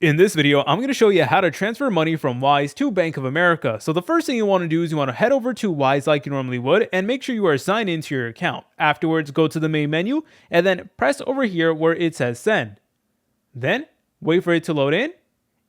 In this video, I'm going to show you how to transfer money from Wise to Bank of America. So the first thing you want to do is you want to head over to Wise like you normally would and make sure you are signed into your account. Afterwards, go to the main menu and then press over here where it says send. Then wait for it to load in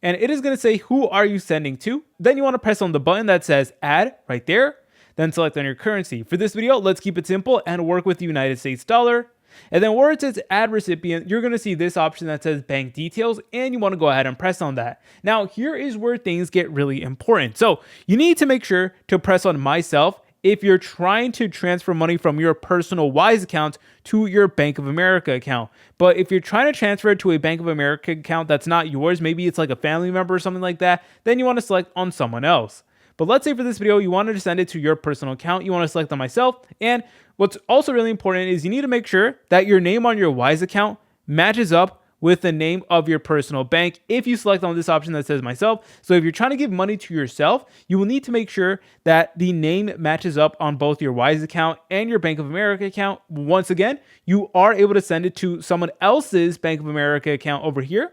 and it is going to say who are you sending to. Then you want to press on the button that says add right there. Then select on your currency. For this video, let's keep it simple and work with the United States dollar. And then where it says add recipient, you're going to see this option that says bank details, and you want to go ahead and press on that. Now, here is where things get really important. So you need to make sure to press on myself if you're trying to transfer money from your personal Wise account to your Bank of America account. But if you're trying to transfer it to a Bank of America account that's not yours, maybe it's like a family member or something like that, then you want to select on someone else. But let's say for this video, you wanted to send it to your personal account. You want to select on myself. And what's also really important is you need to make sure that your name on your Wise account matches up with the name of your personal bank if you select on this option that says myself. So if you're trying to give money to yourself, you will need to make sure that the name matches up on both your Wise account and your Bank of America account. Once again, you are able to send it to someone else's Bank of America account over here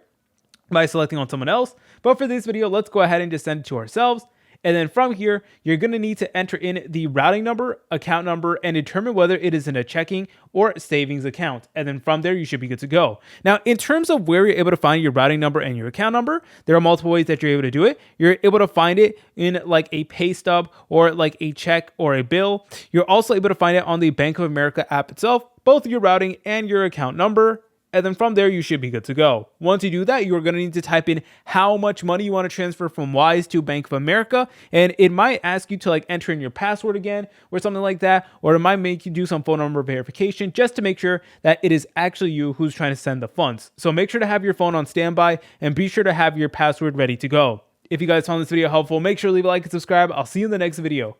by selecting on someone else. But for this video, let's go ahead and just send it to ourselves. And then from here, you're going to need to enter in the routing number, account number, and determine whether it is in a checking or savings account. And then from there, you should be good to go. Now, in terms of where you're able to find your routing number and your account number, there are multiple ways that you're able to do it. You're able to find it in like a pay stub or like a check or a bill. You're also able to find it on the Bank of America app itself, both your routing and your account number. And then from there, you should be good to go. Once you do that, you're going to need to type in how much money you want to transfer from Wise to Bank of America. And it might ask you to like enter in your password again or something like that. Or it might make you do some phone number verification just to make sure that it is actually you who's trying to send the funds. So make sure to have your phone on standby and be sure to have your password ready to go. If you guys found this video helpful, make sure to leave a like and subscribe. I'll see you in the next video.